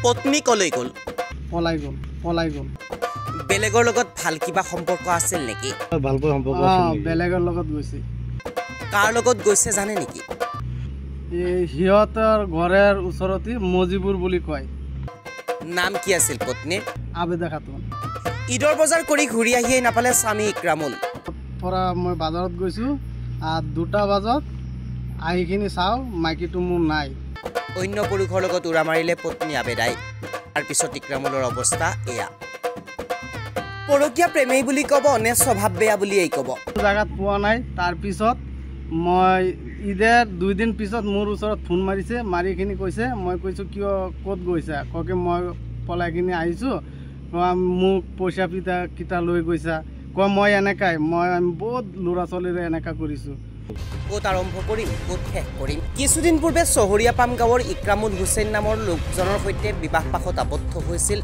পত্নী কলৈ গ'ল? পলাই গ'ল। বেলেগৰ লগত ভাল কিবা সম্পৰ্ক আছিল নেকি? ভালকৈ সম্পৰ্ক আছিল। বেলেগৰ লগত গৈছে। কাৰ লগত গৈছে জানে নেকি? সিহঁতৰ ঘৰৰ ওচৰতে মজিবুৰ বুলি কয়। নাম কি আছিল পত্নীৰ? আবেদা খাতুন। ঈদৰ বজাৰ কৰি ঘূৰি আহিয়ে নাপালে স্বামী ইক্ৰামুল। পৰা মই বাজাৰত গৈছোঁ আৰু 2টা বজাত আহিখিনি চাওঁ মাইকীটো মোৰ নাই। অন্য পুৰুষৰ লগত উৰা মাৰিলে পত্নী আবেদাই। তাৰপিছত ইক্ৰামুলৰ অৱস্থা এয়া। পৰকীয়া প্ৰেমেই বুলি ক'ব নে স্বভাৱ বেয়া বুলিয়েই ক'ব? জেগাত পোৱা নাই। তাৰপিছত মই ঈদেৰ 2 দিন পিছত মোৰ ওচৰত ফোন মাৰিছে, মাৰিখিনি কৈছে, মই কৈছোঁ কিয় ক'ত গৈছা? ককে মই পলাইখিনি আহিছোঁ, মোক পইচা পিতা কিটা লৈ গৈছা। মই এনেকাই আমি বহুত ল'ৰা ছোৱালীৰে এনেকা কৰিছোঁ। ক'ত আৰম্ভ কৰিম ক'ত শেষ কৰিম? কিছুদিন পূৰ্বে চহৰীয়াপাম গাঁৱৰ ইক্ৰামুল হুছেইন নামৰ লোকজনৰ সৈতে বিবাহ পাশত আবদ্ধ হৈছিল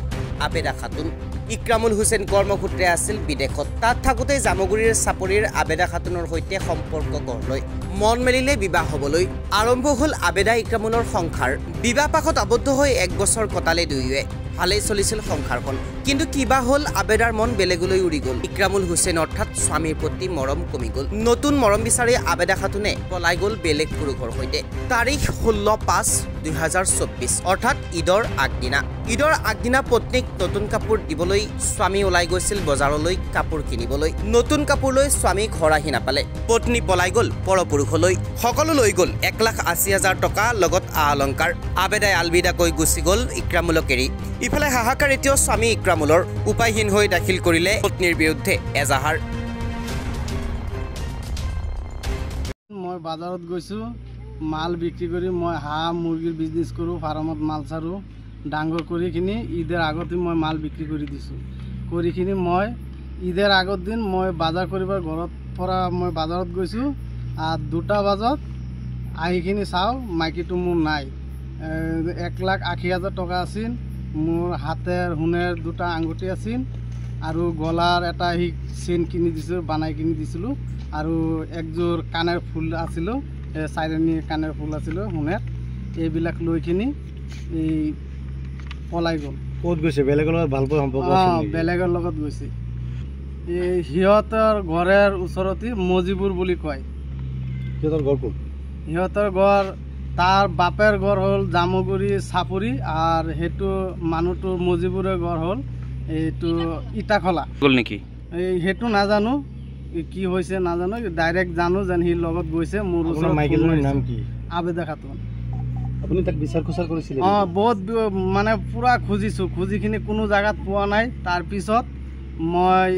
আবেদা খাতুন। ইক্ৰামুল হুছেইন কৰ্মসূত্ৰে আছিল বিদেশত। তাত থাকোঁতে জামুগুৰিৰ চাপৰিৰ আবেদা খাতুনৰ সৈতে সম্পৰ্ক গঢ় লৈ মন মেলিলে বিবাহ হ'বলৈ। আৰম্ভ হ'ল আবেদা ইক্ৰামুলৰ সংসাৰ। বিবাহ পাশত আবদ্ধ হৈ 1 বছৰ কটালে দুয়োৱে। ভালেই চলিছিল সংসাৰখন। কিন্তু কিবা হ'ল আবেদাৰ মন বেলেগলৈ উৰি গ'ল। ইক্ৰামুল হুছেইন অৰ্থাৎ স্বামীৰ প্ৰতি মৰম কমি গ'ল। নতুন মৰম বিচাৰি আবেদা খাতুনে পলাই গ'ল বেলেগ পুৰুষৰ সৈতে। তাৰিখ 16/5/2024 অৰ্থাৎ ঈদৰ আগদিনা। ঈদৰ আগদিনা পত্নীক নতুন কাপোৰ দিবলৈ স্বামী ওলাই গৈছিল বজাৰলৈ কাপোৰ কিনিবলৈ। নতুন কাপোৰ লৈ স্বামী ঘৰ আহি নাপালে। পত্নী পলাই গ'ল পৰপুৰুষলৈ। সকলো লৈ গ'ল 1,80,000 টকা লগত অলংকাৰ। আবেদাই আলবিদা কৈ গুচি গ'ল ইক্ৰামুলক এৰি। ইফালে হাহাকাৰ এতিয়াও স্বামী ইক্ৰামুলৰ। উপায়হীন হৈ দাখিল কৰিলে পত্নীৰ বিৰুদ্ধে এজাহাৰ। মই বাজাৰত গৈছোঁ, মাল বিক্ৰী কৰি মই হাঁহ মুৰ্গীৰ বিজনেছ কৰোঁ, ফাৰ্মত মাল চাৰোঁ। ডাঙৰ কৰিখিনি ঈদেৰ আগতে মই মাল বিক্ৰী কৰি দিছোঁ। কৰিখিনি মই ঈদেৰ আগৰ দিন মই বাজাৰ কৰিবৰ ঘৰত পৰা মই বাজাৰত গৈছোঁ আৰু 2টা বজাত আহিখিনি চাওঁ মাইকীটো মোৰ নাই। 1,80,000 টকা আছিল। মোৰ হাতেৰ সোণেৰ 2টা আঙুঠি আছিল আৰু গলাৰ এটা চেইন কিনি দিছোঁ, বনাই কিনি দিছিলোঁ আৰু একযোৰ কাণৰ ফুল আছিলোঁ, চাইৰণি কাণৰ ফুল আছিলোঁ সোণেৰ। এইবিলাক লৈ কিনি এই পলাই গ'ল। ক'ত গৈছে? বেলেগৰ লগত ভালকৈ সম্পৰ্ক আছিল? বেলেগৰ লগত গৈছে। এই সিহঁতৰ ঘৰৰ ওচৰতে মজিবুৰ বুলি কয়। সিহঁতৰ ঘৰ ক'ত? সিহঁতৰ ঘৰ তাৰ বাপেৰ ঘৰ হ'ল জামুগুৰি চাপৰি আৰু সেইটো মানুহটোৰ মজিবুৰৰ ঘৰ হ'ল এইটো ইটাখলা গ'ল নেকি? এই সেইটো নাজানো কি হৈছে নাজানো, ডাইৰেক্ট জানো যেন সি লগত গৈছে। মোৰ ওচৰত মাইকীজনীৰ নাম কি? আবেদা খাতুন। আপুনি তাক বিচাৰ খোচাৰ কৰিছিলে? বহুত মানে পুৰা খুজিছোঁ, খুজিখিনি কোনো জেগাত পোৱা নাই। তাৰপিছত মই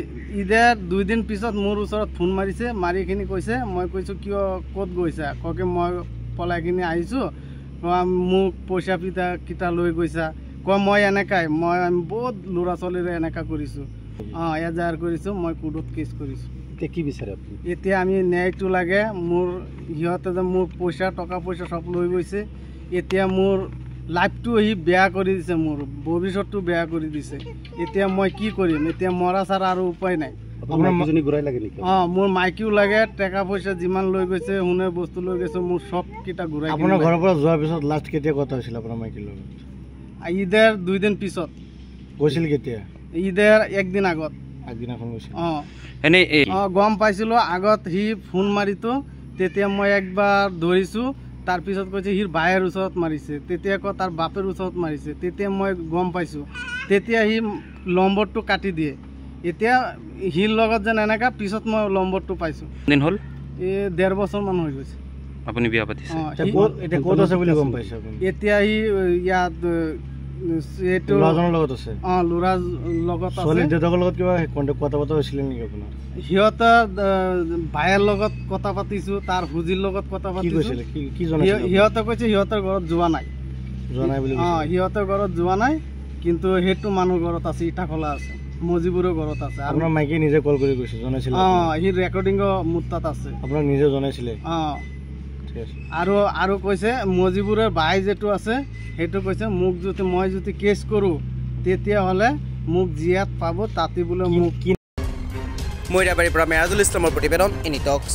ঈদেৰ 2 দিন পিছত মোৰ ওচৰত ফোন মাৰিছে, মাৰিখিনি কৈছে, মই কৈছোঁ কিয় ক'ত গৈছা? ককে মই পলাইখিনি আহিছোঁ, মোক পইচা পিতা কিটা লৈ গৈছা। মই এনেকাই আমি বহুত ল'ৰা ছোৱালীৰে এনেকা কৰিছোঁ। এজাহাৰ কৰিছোঁ, মই কোৰ্টত কেছ কৰিছোঁ। এতিয়া কি বিচাৰে আপুনি? এতিয়া আমি ন্যায়টো লাগে। মোৰ সিহঁতে যে মোৰ টকা পইচা চব লৈ গৈছে। এতিয়া মোৰ লাইফটো সি বেয়া কৰি দিছে, মোৰ ভৱিষ্যতটো বেয়া কৰি দিছে। এতিয়া মই কি কৰিম? এতিয়া মৰা ছাড়া আৰু উপায় নাই। মোৰ মাইকীও লাগে, টকা পইচা যিমান লৈ গৈছে, সোণৰ বস্তু লৈ গৈছে, মোৰ চব কিটা ঘূৰাই। আপোনাৰ ঘৰৰ পৰা যোৱাৰ পিছত লাষ্ট কেতিয়া কথা হৈছিল আপোনাৰ মাইকীৰ লগত? ঈদের 2 দিন পিছত গৈছিল। কেতিয়া? ঈদের 1 দিন আগত। আগদিনাখন গৈছিল? গম পাইছিলোঁ আগত সি ফোন মাৰিতো, তেতিয়া মই একবাৰ ধৰিছোঁ। তাৰপিছত কৈছে সিৰ ভাইৰ ওচৰত মাৰিছে, তেতিয়া আকৌ তাৰ বাপেৰ ওচৰত মাৰিছে। তেতিয়া মই গম পাইছোঁ, তেতিয়া সি নম্বৰটো কাটি দিয়ে। এতিয়া সিৰ লগত যেন এনেকা, পিছত মই নম্বৰটো পাইছোঁ। দিন হ'ল? 1.5 বছৰমান হৈ গৈছে। আপুনি বিয়া পাতিছে? এতিয়া ক'ত আছে বুলি গম পাইছে? এতিয়া সি ইয়াত এইটো ল'ৰাজনৰ লগত আছে? ল'ৰাৰ লগত আছে। দেউতাকৰ লগত কিবা কথা পতা হৈছিলে নেকি আপোনাৰ? সিহঁতৰ ভাইৰ লগত কথা পাতিছোঁ, তাৰ হুজিৰ লগত কথা পাতিছোঁ। সিহঁতে কৈছে সিহঁতৰ ঘৰত যোৱা নাই বুলি। সিহঁতৰ ঘৰত যোৱা নাই, কিন্তু সেইটো মানুহ ঘৰত আছে, ইটাখলা আছে, মজিবুৰৰ ঘৰত আছে। আপোনাৰ মাইকীয়ে নিজে কল কৰি কৈছে? জনাইছিলে? সি ৰেকৰ্ডিঙো মোৰ তাত আছে। আপোনাক নিজে জনাইছিলে? আৰু কৈছে মজিবুৰৰ ভাই যেটো আছে সেইটো কৈছে মোক মই যদি কেছ কৰোঁ তেতিয়াহ'লে মোক জিয়াত পাব, তাতে বোলে মোক। মইৰাবাৰীৰ পৰা মেৰাজুল ইছলামৰ প্ৰতিবেদন, এনি টক্স।